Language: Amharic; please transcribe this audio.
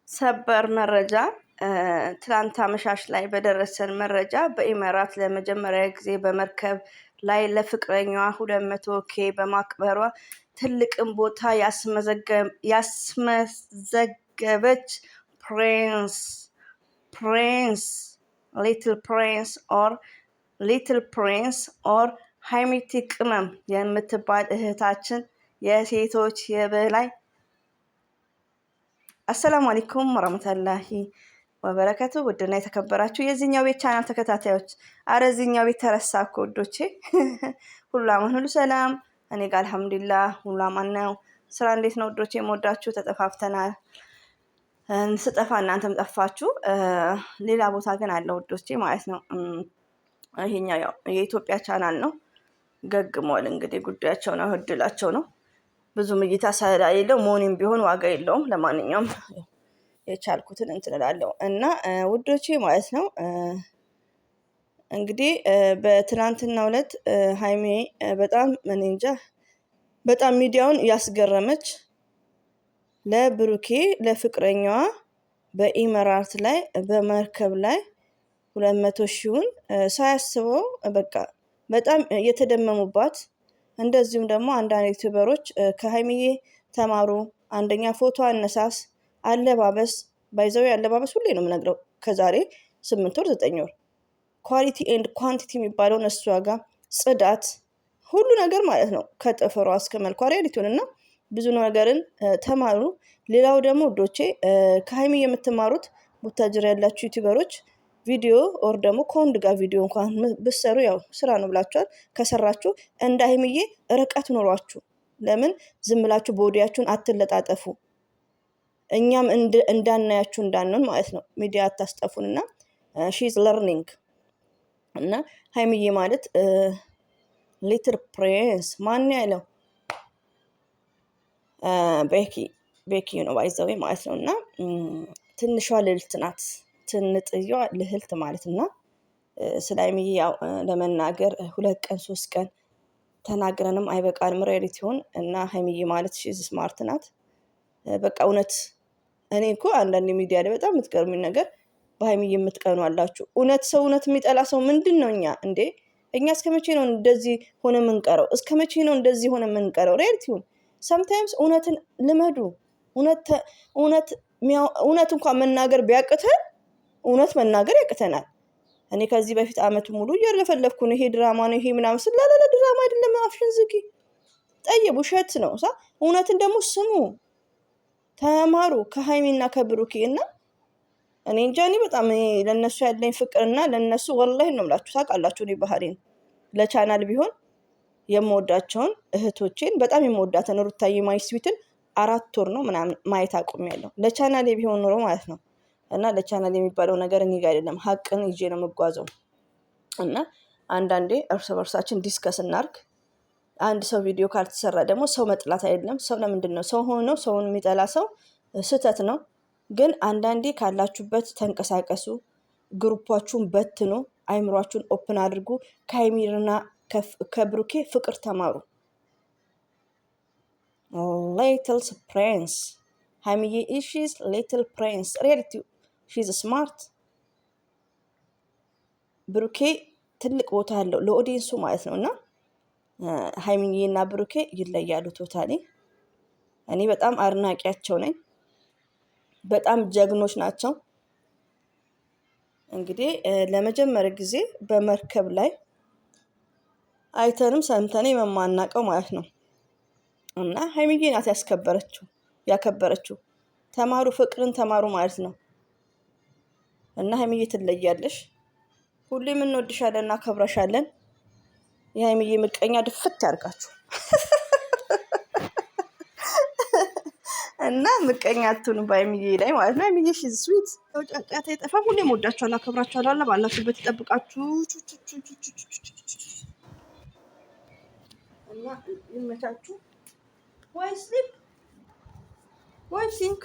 ሰበር መረጃ ትላንት አመሻሽ ላይ በደረሰን መረጃ በኢሚራት ለመጀመሪያ ጊዜ በመርከብ ላይ ለፍቅረኛዋ 200K በማክበሯ ትልቅን ቦታ ያስመዘገበች ሊትል ፕሪንስ ኦር ሀይሚቲ ቅመም የምትባል እህታችን የሴቶች የበላይ አሰላሙ አለይኩም ወራህመቱላሂ ወበረካቱ። ውድና የተከበራችሁ የዚህኛው ቤት ቻናል ተከታታዮች፣ እዚህኛው ቤት ተረሳ እኮ ውዶቼ። ሁሉ አማን ሁሉ ሰላም፣ እኔ ጋር አልሐምዱሊላህ ሁሉ አማን ነው። ስራ እንዴት ነው ውዶቼ? የምወዳችሁ ተጠፋፍተናል። ስጠፋ እናንተም ጠፋችሁ። ሌላ ቦታ ግን አለ ውዶቼ ማለት ነው። ይሄኛው ያው የኢትዮጵያ ቻናል ነው። ገግሟል እንግዲህ ጉዳያቸው ነው፣ እድላቸው ነው። ብዙም እይታ ስለሌለው መሆንም ቢሆን ዋጋ የለውም። ለማንኛውም የቻልኩትን እንትን እላለሁ እና ውዶቼ ማለት ነው። እንግዲህ በትናንትናው ዕለት ሀይሚ በጣም እኔ እንጃ በጣም ሚዲያውን ያስገረመች ለብሩኬ ለፍቅረኛዋ በኢሚራት ላይ በመርከብ ላይ 200,000 ሳያስበው በቃ በጣም የተደመሙባት። እንደዚሁም ደግሞ አንዳንድ ዩቲዩበሮች ከሀይሚዬ ተማሩ። አንደኛ ፎቶ አነሳስ፣ አለባበስ ባይዘው አለባበስ ሁሌ ነው የምነግረው። ከዛሬ 8 ወር 9 ወር ኳሊቲ ኤንድ ኳንቲቲ የሚባለውን እሷ ጋር ጽዳት፣ ሁሉ ነገር ማለት ነው ከጥፍሯ እስከ መልኳ ሪያሊቲውን እና ብዙ ነገርን ተማሩ። ሌላው ደግሞ ዶቼ ከሀይሚዬ የምትማሩት ቡታጅራ ያላችሁ ዩቲዩበሮች ቪዲዮ ኦር ደግሞ ከወንድ ጋር ቪዲዮ እንኳን ብሰሩ ያው ስራ ነው ብላችኋል። ከሰራችሁ እንደ ሀይሚዬ ርቀት ኖሯችሁ ለምን ዝም ብላችሁ ቦዲያችሁን አትለጣጠፉ? እኛም እንዳናያችሁ እንዳንሆን ማለት ነው። ሚዲያ አታስጠፉንና ሺዝ ለርኒንግ እና ሀይሚዬ ማለት ሊትል ፕሪንስ ማን ያለው ቤኪ ነው ባይዘው ማለት ነው። እና ትንሿ ልዕልት ናት። ትንጥየዋ ልዕልት ማለት እና ስለ ሀይሚዬ ያው ለመናገር 2 ቀን 3 ቀን ተናግረንም አይበቃንም። ሪያሊቲውን እና ሀይሚዬ ማለት ሺዝ ስማርት ናት። በቃ እውነት እኔ እኮ አንዳንድ ሚዲያ ላይ በጣም የምትገርሙኝ ነገር በሀይሚዬ የምትቀኑ አላችሁ። ሰው እውነት የሚጠላ ሰው ምንድን ነው? እኛ እስከ መቼ ነው እንደዚህ ሆነ የምንቀረው? እስከ መቼ ነው እንደዚህ ሆነ የምንቀረው? ሪያሊቲውን ሰምታይምስ እውነትን ልመዱ። እውነት እንኳን መናገር ቢያቅተን እውነት መናገር ያቅተናል። እኔ ከዚህ በፊት አመት ሙሉ እያለፈለፍኩ ነው። ይሄ ድራማ ነው ይሄ ምናምን ስላለ ድራማ አይደለም። አፍሽን ዝጊ። ጠይብ ውሸት ነው። እውነትን ደግሞ ስሙ፣ ተማሩ ከሀይሚና ከብሩኬ እና እኔ እንጃ። እኔ በጣም ለነሱ ያለኝ ፍቅርና ለነሱ ወላሂ ነው የምላችሁ። ታውቃላችሁ እኔ ባህሪን ለቻናል ቢሆን የምወዳቸውን እህቶቼን በጣም የምወዳትን ሩታዬ ማይስዊትን 4 ወር ነው ምናምን ማየት አቁሜያለሁ። ለቻናል ቢሆን ኖሮ ማለት ነው። እና ለቻናል የሚባለው ነገር እኔ ጋር አይደለም። ሀቅን ይዤ ነው የምጓዘው። እና አንዳንዴ እርስ በርሳችን ዲስከስ እናርግ። አንድ ሰው ቪዲዮ ካልተሰራ ደግሞ ሰው መጥላት አይደለም። ሰው ለምንድን ነው ሰው ሆኖ ሰውን የሚጠላ ሰው ስህተት ነው። ግን አንዳንዴ ካላችሁበት ተንቀሳቀሱ፣ ግሩፓችሁን በትኑ፣ አይምሯችሁን ኦፕን አድርጉ። ከሀይሚና ከብሩኬ ፍቅር ተማሩ። ሊትል ፕሪንስ ሀይሚዬ ኢዝ ሊትል ፕሪንስ ሪያሊቲ ሺዝ ስማርት። ብሩኬ ትልቅ ቦታ አለው ለኦዲየንሱ ማለት ነው። እና ሀይሚዬ እና ብሩኬ ይለያሉ ቶታሊ። እኔ በጣም አድናቂያቸው ነኝ። በጣም ጀግኖች ናቸው። እንግዲህ ለመጀመሪያ ጊዜ በመርከብ ላይ አይተንም ሰምተን የማናውቀው ማለት ነው። እና ሀይሚዬ ናት ያከበረችው። ተማሩ፣ ፍቅርን ተማሩ ማለት ነው። እና ሀይሚዬ ትለያለሽ። ሁሌም እንወድሻለን፣ እናከብረሻለን። የሀይሚዬ ምቀኛ ድፍት ያርጋችሁ እና ምቀኛ አትሁኑ በሀይሚዬ ላይ ማለት ነው። ሀይሚዬ ሺዝ ስዊት ጫጫታ አይጠፋም። ሁሌም ወዳችኋለሁ፣ አከብራችኋለሁ። ባላችሁበት ይጠብቃችሁ እና ይመቻችሁ። ወይ ስሊፕ ወይ ሲንክ